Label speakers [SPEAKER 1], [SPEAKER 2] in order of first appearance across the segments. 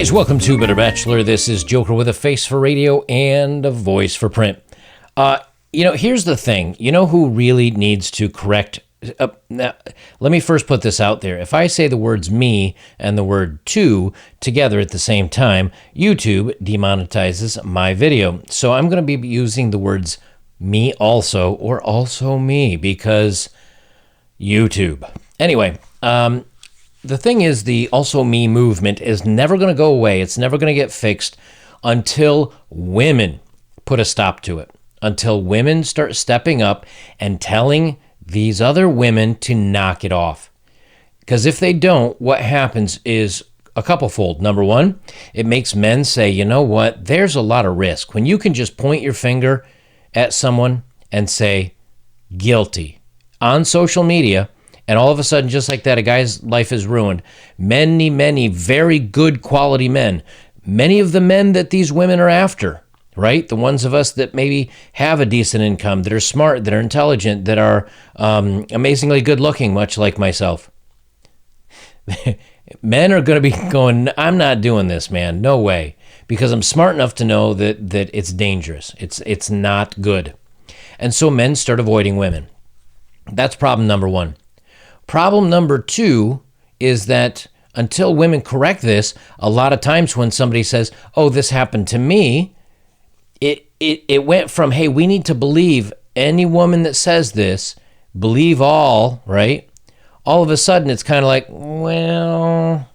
[SPEAKER 1] guys, welcome to Bachelor. This is Joker with a face for radio and a voice for print. Here's the thing. You know who really needs to correct? Now, let me first put this out there. If I say the words me and the word to together at the same time, YouTube demonetizes my video. So I'm going to be using the words me also or also me because YouTube. Anyway, the thing is, the also me movement is never going to go away. It's never going to get fixed until women put a stop to it, until women start stepping up and telling these other women to knock it off. Because if they don't, what happens is a couplefold. Number one, it makes men say, you know what, there's a lot of risk. When you can just point your finger at someone and say, guilty, on social media, and all of a sudden, just like that, a guy's life is ruined. Many very good quality men. Many of the men that these women are after, right? The ones of us that maybe have a decent income, that are smart, that are intelligent, that are amazingly good looking, much like myself. Men are going to be going, I'm not doing this, man. No way. Because I'm smart enough to know that it's dangerous. It's not good. And so men start avoiding women. That's problem number one. Problem number two is that until women correct this, a lot of times when somebody says, oh, this happened to me, it went from, hey, we need to believe any woman that says this, believe all, right? All of a sudden, it's kind of like, well,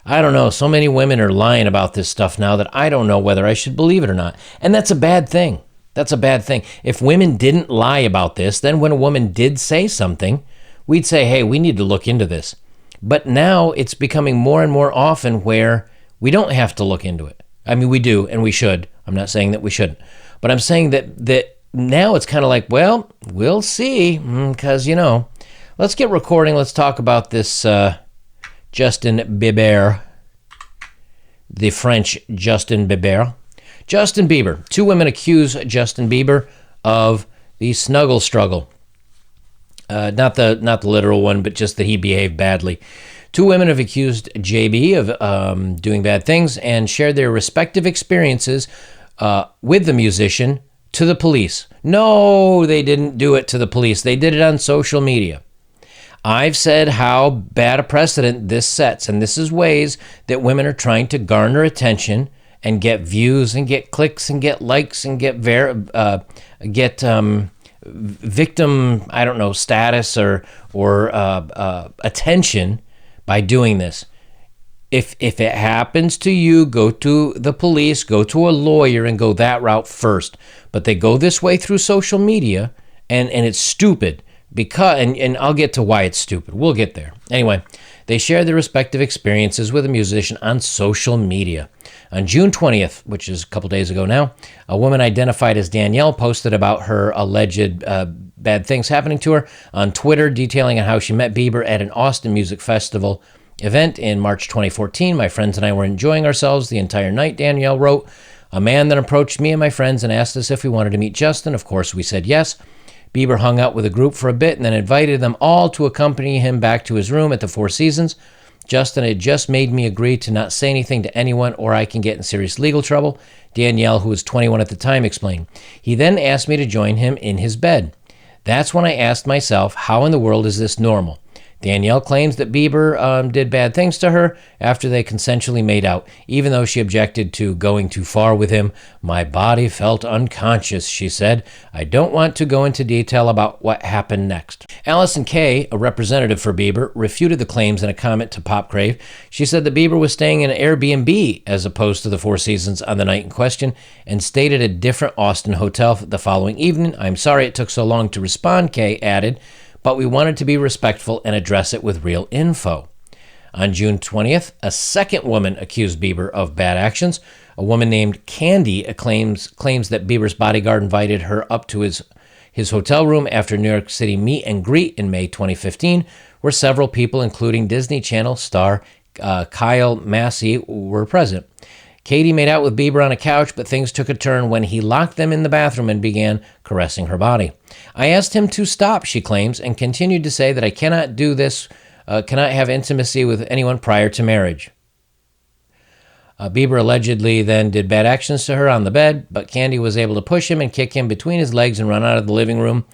[SPEAKER 1] I don't know. So many women are lying about this stuff now that I don't know whether I should believe it or not. And that's a bad thing. That's a bad thing. If women didn't lie about this, then when a woman did say something, we'd say, hey, we need to look into this. But now it's becoming more and more often where we don't have to look into it. I mean, we do, and we should. I'm not saying that we shouldn't. But I'm saying that now it's kind of like, well, we'll see, because, let's get recording. Let's talk about this Justin Bieber, the French Justin Bieber. Justin Bieber. Two women accuse Justin Bieber of the snuggle struggle. Not the literal one, but just that he behaved badly. Two women have accused JB of doing bad things and shared their respective experiences with the musician to the police. No, they didn't do it to the police. They did it on social media. I've said how bad a precedent this sets, and this is ways that women are trying to garner attention and get views and get clicks and get likes and get victim, I don't know, status or attention by doing this. If it happens to you, go to the police, go to a lawyer and go that route first. But they go this way through social media and it's stupid because, and I'll get to why it's stupid. We'll get there. Anyway, they share their respective experiences with a musician on social media. On June 20th, which is a couple days ago now, a woman identified as Danielle posted about her alleged bad things happening to her on Twitter, detailing on how she met Bieber at an Austin Music Festival event in March 2014. My friends and I were enjoying ourselves the entire night, Danielle wrote. A man then approached me and my friends and asked us if we wanted to meet Justin. Of course, we said yes. Bieber hung out with a group for a bit and then invited them all to accompany him back to his room at the Four Seasons. Justin had just made me agree to not say anything to anyone or I can get in serious legal trouble, Danielle, who was 21 at the time, explained. He then asked me to join him in his bed. That's when I asked myself, how in the world is this normal? Danielle claims that Bieber did bad things to her after they consensually made out. Even though she objected to going too far with him, my body felt unconscious, she said. I don't want to go into detail about what happened next. Allison Kay, a representative for Bieber, refuted the claims in a comment to Popcrave. She said that Bieber was staying in an Airbnb as opposed to the Four Seasons on the night in question and stayed at a different Austin hotel the following evening. I'm sorry it took so long to respond, Kay added, but we wanted to be respectful and address it with real info. On June 20th, a second woman accused Bieber of bad actions. A woman named Candy claims that Bieber's bodyguard invited her up to his hotel room after New York City meet and greet in May 2015, where several people, including Disney Channel star Kyle Massey, were present. Katie made out with Bieber on a couch, but things took a turn when he locked them in the bathroom and began caressing her body. I asked him to stop, she claims, and continued to say that I cannot do this, cannot have intimacy with anyone prior to marriage. Bieber allegedly then did bad actions to her on the bed, but Candy was able to push him and kick him between his legs and run out of the living room.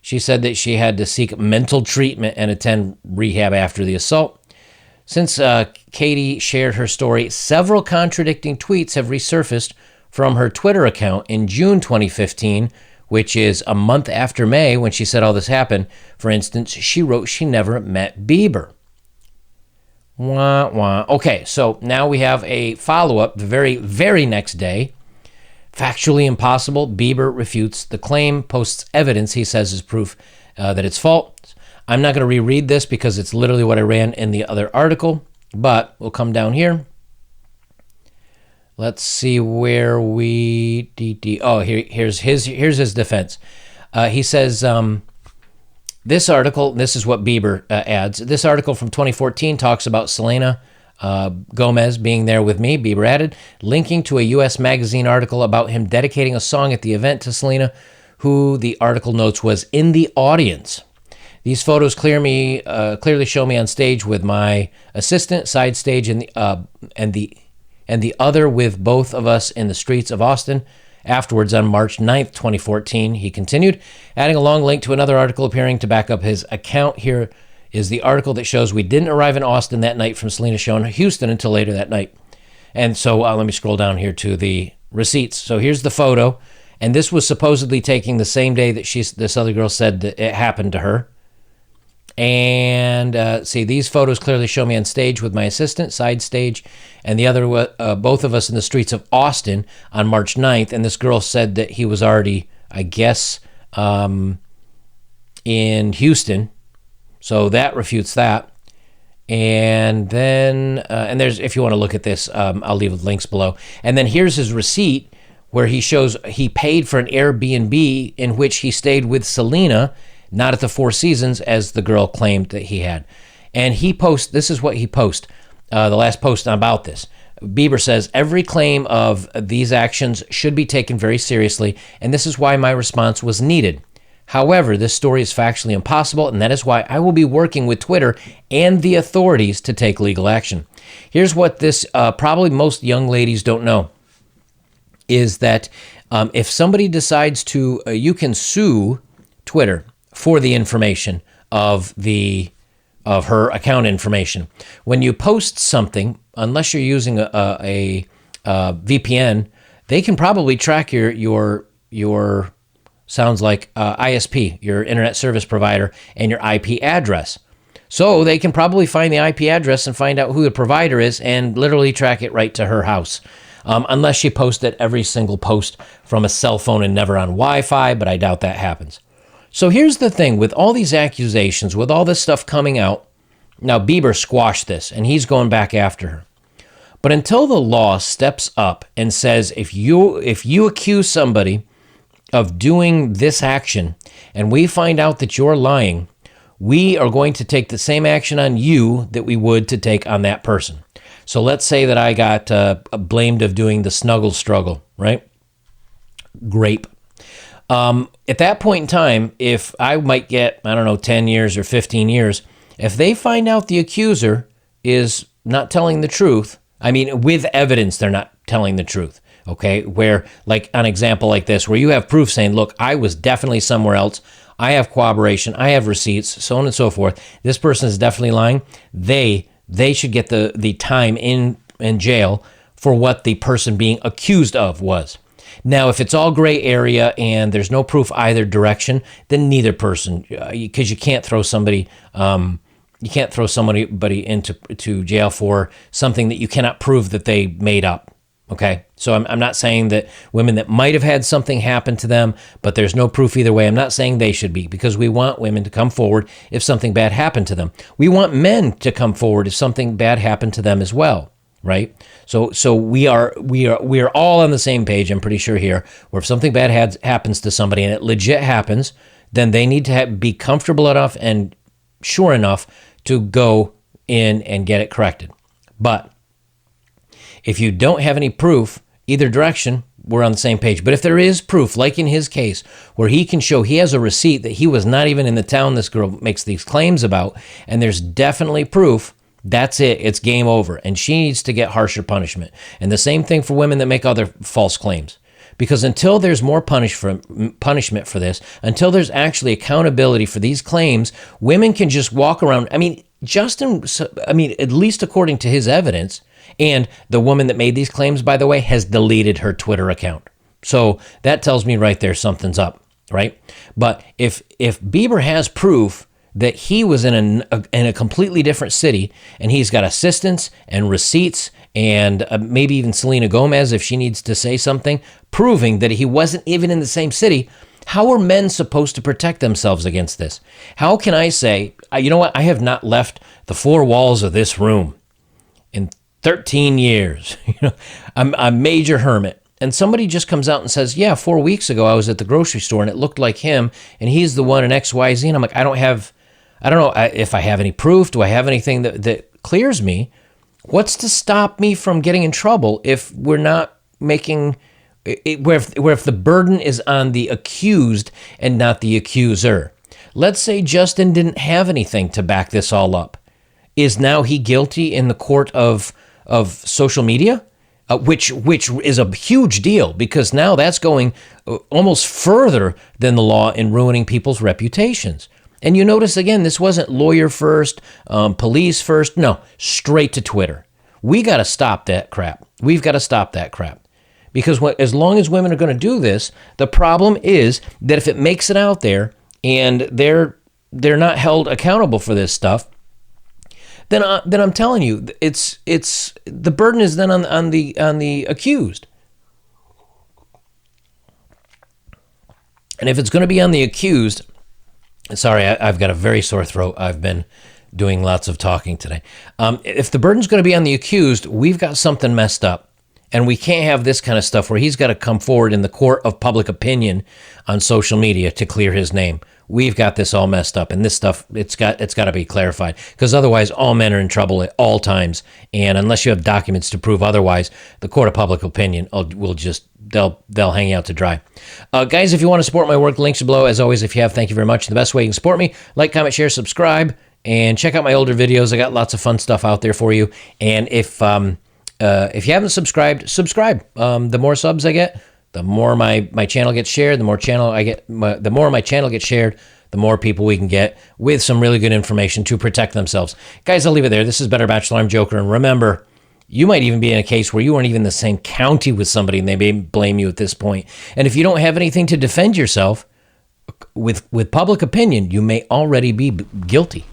[SPEAKER 1] She said that she had to seek mental treatment and attend rehab after the assault. Since Katie shared her story, several contradicting tweets have resurfaced from her Twitter account in June 2015, which is a month after May when she said all this happened. For instance, she wrote she never met Bieber. Wah, wah. Okay, so now we have a follow-up the very, very next day. Factually impossible. Bieber refutes the claim, posts evidence he says is proof that it's false. I'm not going to reread this because it's literally what I ran in the other article, but we'll come down here. Let's see where we... here's his defense. He says... This article, this is what Bieber adds. This article from 2014 talks about Selena Gomez being there with me, Bieber added, linking to a U.S. magazine article about him dedicating a song at the event to Selena, who the article notes was in the audience. These photos clearly show me on stage with my assistant, side stage, and the other with both of us in the streets of Austin. Afterwards, on March 9th, 2014, he continued, adding a long link to another article appearing to back up his account. Here is the article that shows we didn't arrive in Austin that night from Selena's show in Houston until later that night. And so let me scroll down here to the receipts. So here's the photo, and this was supposedly taken the same day that this other girl said that it happened to her. And see, these photos clearly show me on stage with my assistant, side stage, and the other, both of us in the streets of Austin on March 9th. And this girl said that he was already, I guess, in Houston. So that refutes that. And then, and there's, if you want to look at this, I'll leave links below. And then here's his receipt where he shows he paid for an Airbnb in which he stayed with Selena, not at the Four Seasons, as the girl claimed that he had. And he posts, this is what he posted, the last post about this. Bieber says, every claim of these actions should be taken very seriously, and this is why my response was needed. However, this story is factually impossible, and that is why I will be working with Twitter and the authorities to take legal action. Here's what this, probably most young ladies don't know, is that if somebody decides to, you can sue Twitter for the information of her account information. When you post something, unless you're using a VPN, they can probably track your sounds like ISP, your internet service provider, and your IP address. So they can probably find the IP address and find out who the provider is and literally track it right to her house. Unless she posted every single post from a cell phone and never on Wi-Fi, but I doubt that happens. So here's the thing, with all these accusations, with all this stuff coming out, now Bieber squashed this, and he's going back after her. But until the law steps up and says, if you accuse somebody of doing this action, and we find out that you're lying, we are going to take the same action on you that we would to take on that person. So let's say that I got blamed of doing the snuggle struggle, right? Grape. At that point in time, if I might get, 10 years or 15 years, if they find out the accuser is not telling the truth, with evidence, they're not telling the truth, okay? Where, like an example like this, where you have proof saying, look, I was definitely somewhere else, I have corroboration, I have receipts, so on and so forth, this person is definitely lying, they should get the time in jail for what the person being accused of was. Now, if it's all gray area and there's no proof either direction, then neither person, because you can't throw somebody into jail for something that you cannot prove that they made up. Okay, so I'm not saying that women that might have had something happen to them, but there's no proof either way. I'm not saying they should be, because we want women to come forward if something bad happened to them. We want men to come forward if something bad happened to them as well. Right, so we are all on the same page. I'm pretty sure here, where if something bad happens to somebody and it legit happens, then they need to be comfortable enough and sure enough to go in and get it corrected. But if you don't have any proof either direction, we're on the same page. But if there is proof, like in his case, where he can show he has a receipt that he was not even in the town this girl makes these claims about, and there's definitely proof That's it. It's game over. And she needs to get harsher punishment. And the same thing for women that make other false claims. Because until there's more punishment for this, until there's actually accountability for these claims, women can just walk around. I mean, at least according to his evidence, and the woman that made these claims, by the way, has deleted her Twitter account. So that tells me right there something's up, right? But if Bieber has proof that he was in a completely different city, and he's got assistants and receipts and maybe even Selena Gomez, if she needs to say something, proving that he wasn't even in the same city, how are men supposed to protect themselves against this? How can I say, you know what, I have not left the four walls of this room in 13 years. I'm a major hermit. And somebody just comes out and says, yeah, 4 weeks ago I was at the grocery store and it looked like him and he's the one in XYZ. And I'm like, I don't know if I have any proof. Do I have anything that clears me? What's to stop me from getting in trouble if we're not making it, where if the burden is on the accused and not the accuser? Let's say Justin didn't have anything to back this all up. Is now he guilty in the court of social media? Which is a huge deal, because now that's going almost further than the law in ruining people's reputations. And you notice, again, this wasn't lawyer first, police first. No, straight to Twitter. We got to stop that crap. We've got to stop that crap. Because as long as women are going to do this, the problem is that if it makes it out there and they're not held accountable for this stuff, then I'm telling you, it's the burden is then on the accused. And if it's going to be on the accused, sorry, I've got a very sore throat. I've been doing lots of talking today. If the burden's going to be on the accused, we've got something messed up. And we can't have this kind of stuff where he's got to come forward in the court of public opinion on social media to clear his name. We've got this all messed up, and this stuff, it's got to be clarified, because otherwise all men are in trouble at all times. And unless you have documents to prove otherwise, the court of public opinion will just, they'll hang you out to dry. Guys, if you want to support my work, links are below. As always, if you have, thank you very much. The best way you can support me, like, comment, share, subscribe, and check out my older videos. I got lots of fun stuff out there for you. And if you haven't subscribed, subscribe. The more subs I get, the more my channel gets shared. The more my channel gets shared, the more people we can get with some really good information to protect themselves. Guys, I'll leave it there. This is Better Bachelor. I'm Joker. And remember, you might even be in a case where you weren't even in the same county with somebody and they may blame you at this point. And if you don't have anything to defend yourself with public opinion, you may already be guilty.